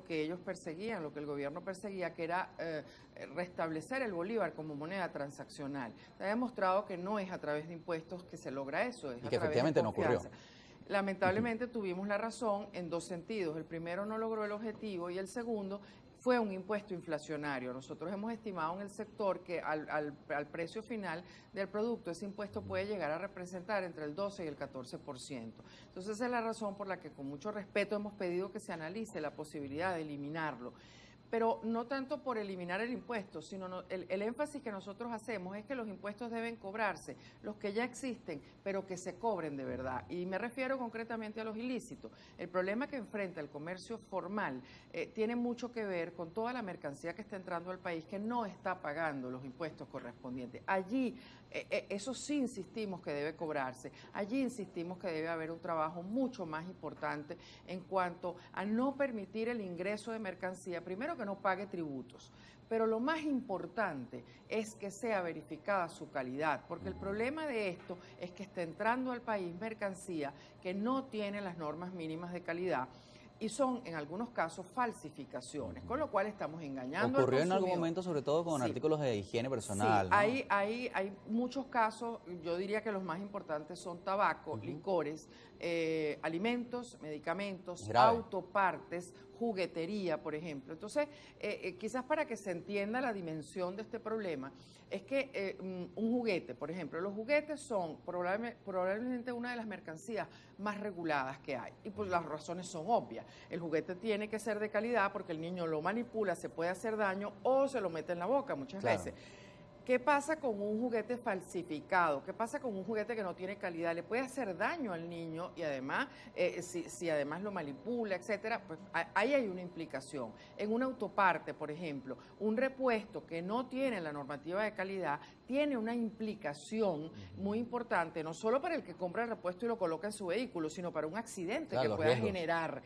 que ellos perseguían, lo que el gobierno perseguía, que era restablecer el bolívar como moneda transaccional. Se ha demostrado que no es a través de impuestos que se logra eso, es Y a que través de efectivamente no ocurrió. confianza. Lamentablemente tuvimos la razón en dos sentidos. El primero no logró el objetivo y el segundo fue un impuesto inflacionario. Nosotros hemos estimado en el sector que al precio final del producto ese impuesto puede llegar a representar entre el 12 y el 14%. Entonces esa es la razón por la que con mucho respeto hemos pedido que se analice la posibilidad de eliminarlo. Pero no tanto por eliminar el impuesto, sino el énfasis que nosotros hacemos es que los impuestos deben cobrarse, los que ya existen, pero que se cobren de verdad. Y me refiero concretamente a los ilícitos. El problema que enfrenta el comercio formal tiene mucho que ver con toda la mercancía que está entrando al país que no está pagando los impuestos correspondientes. Allí, eso sí insistimos que debe cobrarse. Allí insistimos que debe haber un trabajo mucho más importante en cuanto a no permitir el ingreso de mercancía, primero que no pague tributos, pero lo más importante es que sea verificada su calidad, porque el problema de esto es que está entrando al país mercancía que no tiene las normas mínimas de calidad y son en algunos casos falsificaciones, con lo cual estamos engañando al Ocurrió en algún consumidor. momento, sobre todo con Sí. artículos de higiene personal, Sí, ¿no? hay muchos casos, yo diría que los más importantes son tabaco, licores, alimentos, medicamentos, autopartes, juguetería, por ejemplo. Entonces, quizás para que se entienda la dimensión de este problema, es que un juguete, por ejemplo, los juguetes son probablemente una de las mercancías más reguladas que hay. Y pues las razones son obvias. El juguete tiene que ser de calidad porque el niño lo manipula, se puede hacer daño o se lo mete en la boca muchas veces. ¿Qué pasa con un juguete falsificado? ¿Qué pasa con un juguete que no tiene calidad? Le puede hacer daño al niño y además, si además lo manipula, etcétera, pues ahí hay una implicación. En una autoparte, por ejemplo, un repuesto que no tiene la normativa de calidad tiene una implicación muy importante, no solo para el que compra el repuesto y lo coloca en su vehículo, sino para un accidente que pueda generar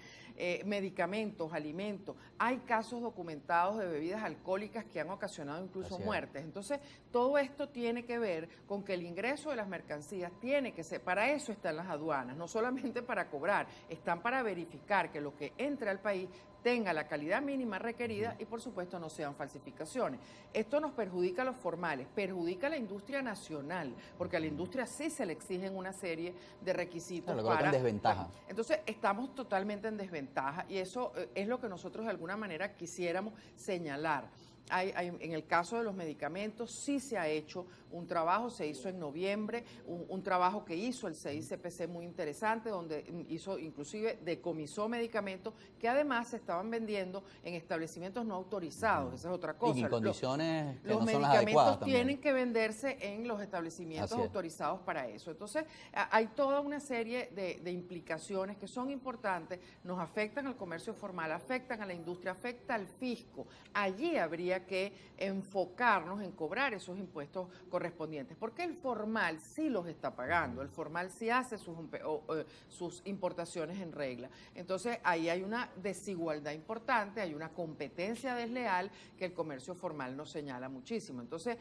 medicamentos, alimentos. Hay casos documentados de bebidas alcohólicas que han ocasionado incluso muertes. Entonces, todo esto tiene que ver con que el ingreso de las mercancías tiene que ser, para eso están las aduanas, no solamente para cobrar, están para verificar que lo que entra al país tenga la calidad mínima requerida y por supuesto no sean falsificaciones. Esto nos perjudica a los formales, perjudica a la industria nacional, porque a la industria sí se le exigen una serie de requisitos en desventaja. Entonces estamos totalmente en desventaja y eso es lo que nosotros de alguna manera quisiéramos señalar. En el caso de los medicamentos sí se ha hecho un trabajo, se hizo en noviembre, un trabajo que hizo el CICPC muy interesante, donde hizo inclusive decomisó medicamentos que además se estaban vendiendo en establecimientos no autorizados, esa es otra cosa. Y en condiciones que los no son las medicamentos adecuadas tienen que venderse en los establecimientos autorizados para eso. Entonces hay toda una serie de implicaciones que son importantes, nos afectan al comercio formal, afectan a la industria, afecta al fisco. Allí habría que enfocarnos en cobrar esos impuestos correspondientes, porque el formal sí los está pagando, el formal sí hace sus importaciones en regla. Entonces ahí hay una desigualdad importante, hay una competencia desleal que el comercio formal nos señala muchísimo. Entonces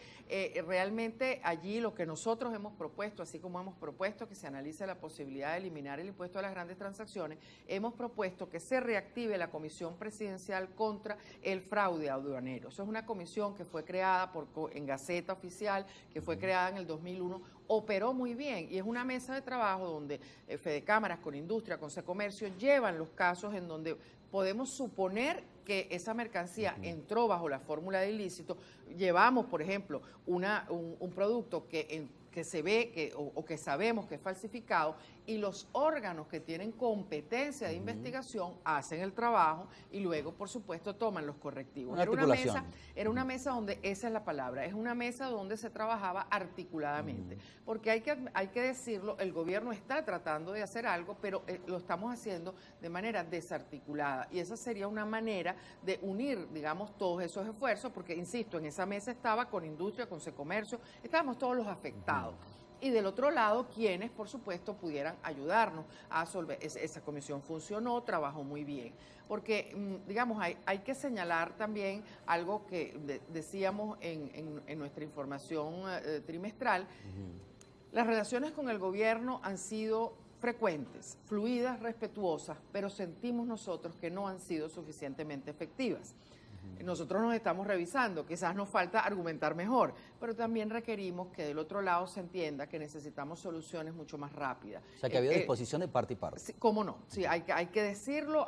realmente allí lo que nosotros hemos propuesto, así como hemos propuesto que se analice la posibilidad de eliminar el impuesto a las grandes transacciones, hemos propuesto que se reactive la Comisión Presidencial contra el Fraude Aduanero. Eso es una comisión que fue creada en Gaceta Oficial, que fue creada en el 2001, operó muy bien y es una mesa de trabajo donde Fedecámaras con Industria, con Secomercio llevan los casos en donde podemos suponer que esa mercancía entró bajo la fórmula de ilícito. Llevamos, por ejemplo, un producto que se ve o que sabemos que es falsificado y los órganos que tienen competencia de investigación hacen el trabajo y luego, por supuesto, toman los correctivos. Era una mesa donde, esa es la palabra, es una mesa donde se trabajaba articuladamente, porque hay que decirlo, el gobierno está tratando de hacer algo, pero lo estamos haciendo de manera desarticulada y esa sería una manera de unir, digamos, todos esos esfuerzos, porque, insisto, en esa mesa estaba con Industria, con Secomercio, estábamos todos los afectados. Y del otro lado, quienes, por supuesto, pudieran ayudarnos a resolver. Esa comisión funcionó, trabajó muy bien. Porque, digamos, hay que señalar también algo que decíamos en nuestra información trimestral. Las relaciones con el gobierno han sido frecuentes, fluidas, respetuosas, pero sentimos nosotros que no han sido suficientemente efectivas. Nosotros nos estamos revisando, quizás nos falta argumentar mejor, pero también requerimos que del otro lado se entienda que necesitamos soluciones mucho más rápidas. O sea, que ha habido disposición de parte y parte. Sí, ¿cómo no? Sí, hay que decirlo,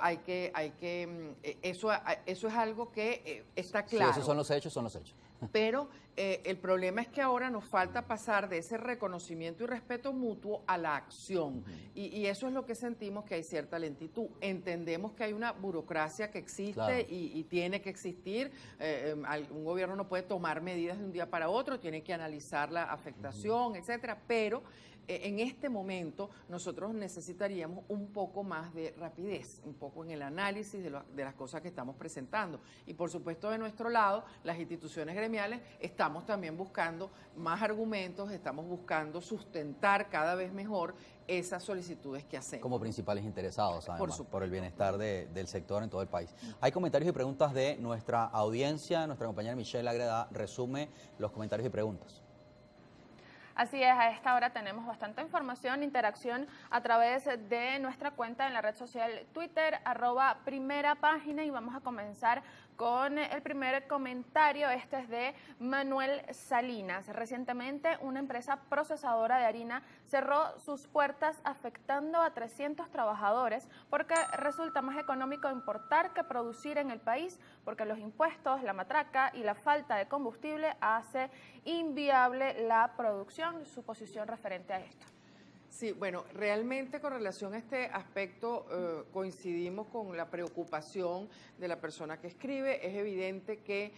eso es algo que está claro. Sí, esos son los hechos, son los hechos. Pero el problema es que ahora nos falta pasar de ese reconocimiento y respeto mutuo a la acción. Y eso es lo que sentimos, que hay cierta lentitud. Entendemos que hay una burocracia que existe, claro, y tiene que existir. Un gobierno no puede tomar medidas de un día para otro, tiene que analizar la afectación, etcétera, pero en este momento nosotros necesitaríamos un poco más de rapidez, un poco en el análisis de las cosas que estamos presentando. Y por supuesto de nuestro lado, las instituciones gremiales estamos también buscando más argumentos, estamos buscando sustentar cada vez mejor esas solicitudes que hacemos. Como principales interesados, además, por el bienestar del sector en todo el país. Hay comentarios y preguntas de nuestra audiencia. Nuestra compañera Michelle Agreda resume los comentarios y preguntas. Así es, a esta hora tenemos bastante información, interacción a través de nuestra cuenta en la red social Twitter, @primerapágina, y vamos a comenzar con el primer comentario. Este es de Manuel Salinas. Recientemente, una empresa procesadora de harina cerró sus puertas, afectando a 300 trabajadores porque resulta más económico importar que producir en el país, porque los impuestos, la matraca y la falta de combustible hace inviable la producción. Su posición referente a esto. Sí, bueno, realmente con relación a este aspecto coincidimos con la preocupación de la persona que escribe. Es evidente que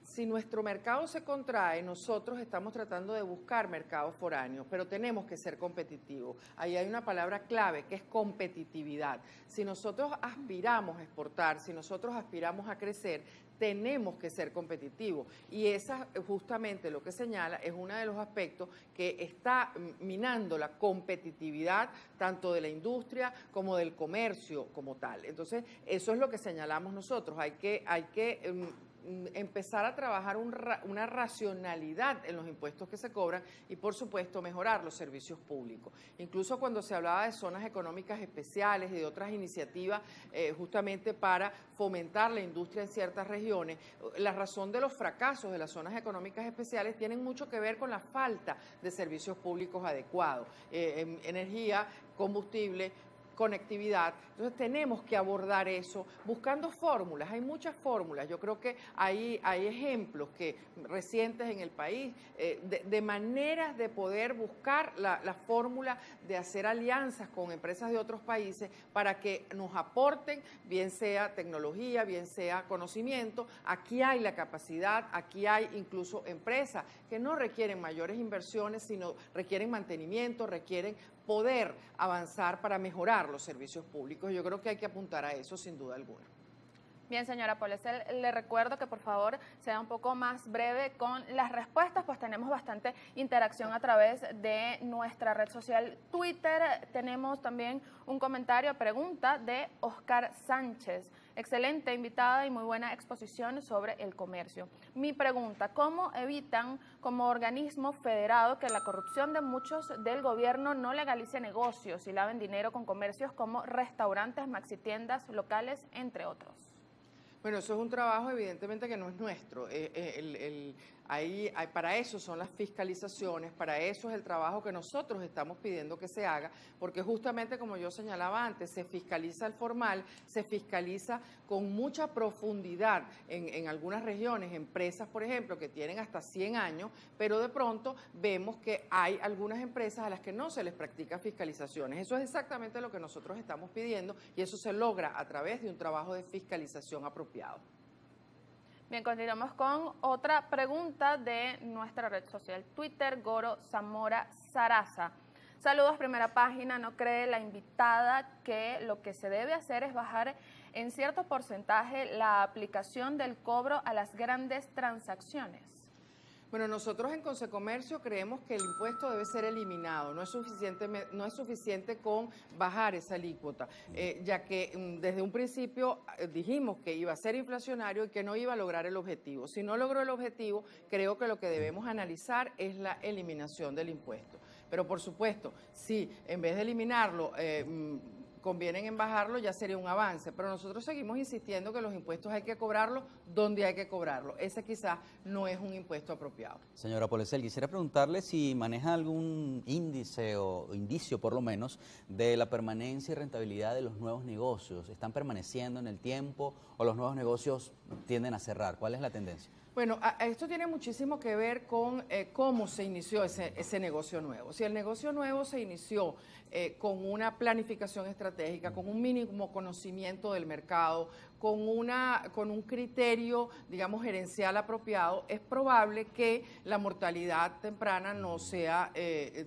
si nuestro mercado se contrae, nosotros estamos tratando de buscar mercados foráneos, pero tenemos que ser competitivos. Ahí hay una palabra clave que es competitividad. Si nosotros aspiramos a exportar, si nosotros aspiramos a crecer, tenemos que ser competitivos, y esa justamente lo que señala es uno de los aspectos que está minando la competitividad tanto de la industria como del comercio como tal. Entonces, eso es lo que señalamos nosotros. Hay que empezar a trabajar una racionalidad en los impuestos que se cobran y, por supuesto, mejorar los servicios públicos. Incluso cuando se hablaba de zonas económicas especiales y de otras iniciativas justamente para fomentar la industria en ciertas regiones, la razón de los fracasos de las zonas económicas especiales tienen mucho que ver con la falta de servicios públicos adecuados, energía, combustible, conectividad. Entonces tenemos que abordar eso buscando fórmulas. Hay muchas fórmulas. Yo creo que hay ejemplos recientes en el país de maneras de poder buscar la fórmula de hacer alianzas con empresas de otros países para que nos aporten, bien sea tecnología, bien sea conocimiento. Aquí hay la capacidad, aquí hay incluso empresas que no requieren mayores inversiones, sino requieren mantenimiento, requieren poder avanzar para mejorar los servicios públicos. Yo creo que hay que apuntar a eso sin duda alguna. Bien, señora Polesel, le recuerdo que por favor sea un poco más breve con las respuestas, pues tenemos bastante interacción a través de nuestra red social Twitter. Tenemos también un comentario, pregunta de Oscar Sánchez. Excelente invitada y muy buena exposición sobre el comercio. Mi pregunta, ¿cómo evitan como organismo federado que la corrupción de muchos del gobierno no legalice negocios y laven dinero con comercios como restaurantes, maxitiendas, locales, entre otros? Bueno, eso es un trabajo evidentemente que no es nuestro. Para eso son las fiscalizaciones, para eso es el trabajo que nosotros estamos pidiendo que se haga, porque justamente como yo señalaba antes, se fiscaliza el formal, se fiscaliza con mucha profundidad en algunas regiones, empresas por ejemplo que tienen hasta 100 años, pero de pronto vemos que hay algunas empresas a las que no se les practica fiscalizaciones. Eso es exactamente lo que nosotros estamos pidiendo y eso se logra a través de un trabajo de fiscalización apropiado. Bien, continuamos con otra pregunta de nuestra red social Twitter, Goro Zamora Saraza. Saludos, Primera Página. ¿No cree la invitada que lo que se debe hacer es bajar en cierto porcentaje la aplicación del cobro a las grandes transacciones? Bueno, nosotros en Consecomercio creemos que el impuesto debe ser eliminado, no es suficiente con bajar esa alícuota, ya que desde un principio dijimos que iba a ser inflacionario y que no iba a lograr el objetivo. Si no logró el objetivo, creo que lo que debemos analizar es la eliminación del impuesto. Pero por supuesto, si en vez de eliminarlo, convienen en bajarlo, ya sería un avance, pero nosotros seguimos insistiendo que los impuestos hay que cobrarlos donde hay que cobrarlo. Ese quizás no es un impuesto apropiado. Señora Polecel, quisiera preguntarle si maneja algún índice o indicio por lo menos de la permanencia y rentabilidad de los nuevos negocios. ¿Están permaneciendo en el tiempo o los nuevos negocios tienden a cerrar? ¿Cuál es la tendencia? Bueno, esto tiene muchísimo que ver con cómo se inició ese negocio nuevo. Si el negocio nuevo se inició con una planificación estratégica, con un mínimo conocimiento del mercado, con un criterio, digamos, gerencial apropiado, es probable que la mortalidad temprana no sea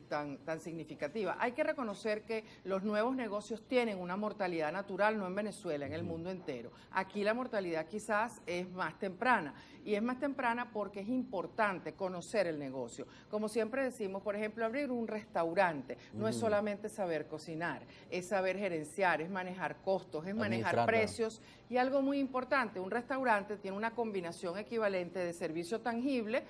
tan significativa. Hay que reconocer que los nuevos negocios tienen una mortalidad natural, no en Venezuela, en el mundo entero. Aquí la mortalidad quizás es más temprana, y es más temprana porque es importante conocer el negocio. Como siempre decimos, por ejemplo, abrir un restaurante no es solamente saber cocinar, es saber gerenciar, es manejar costos, es manejar precios. Y algo muy importante, un restaurante tiene una combinación equivalente de servicio tangible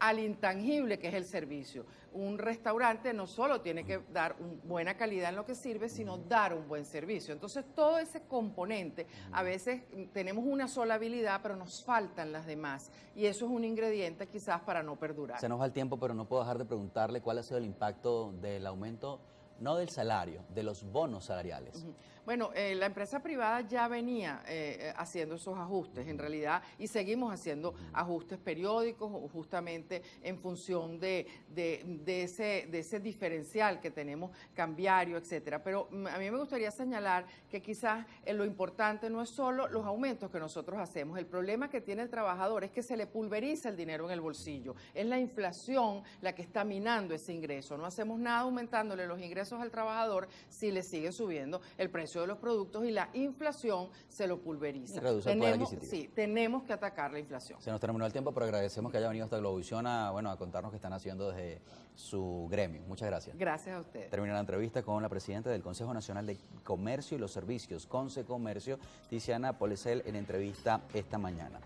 al intangible que es el servicio. Un restaurante no solo tiene que dar buena calidad en lo que sirve, sino dar un buen servicio. Entonces, todo ese componente, a veces tenemos una sola habilidad, pero nos faltan las demás. Y eso es un ingrediente quizás para no perdurar. Se nos va el tiempo, pero no puedo dejar de preguntarle cuál ha sido el impacto del aumento, no del salario, de los bonos salariales. Bueno, la empresa privada ya venía haciendo esos ajustes en realidad, y seguimos haciendo ajustes periódicos justamente en función de ese diferencial que tenemos cambiario, etcétera. Pero a mí me gustaría señalar que quizás lo importante no es solo los aumentos que nosotros hacemos. El problema que tiene el trabajador es que se le pulveriza el dinero en el bolsillo. Es la inflación la que está minando ese ingreso. No hacemos nada aumentándole los ingresos al trabajador si le sigue subiendo el precio de los productos, y la inflación se lo pulveriza. Reduce el poder adquisitivo. Sí, tenemos que atacar la inflación. Se nos terminó el tiempo, pero agradecemos que haya venido hasta Globovisión a contarnos qué están haciendo desde su gremio. Muchas gracias. Gracias a ustedes. Termina la entrevista con la presidenta del Consejo Nacional de Comercio y los Servicios, Concecomercio, Tiziana Polecel, en entrevista esta mañana.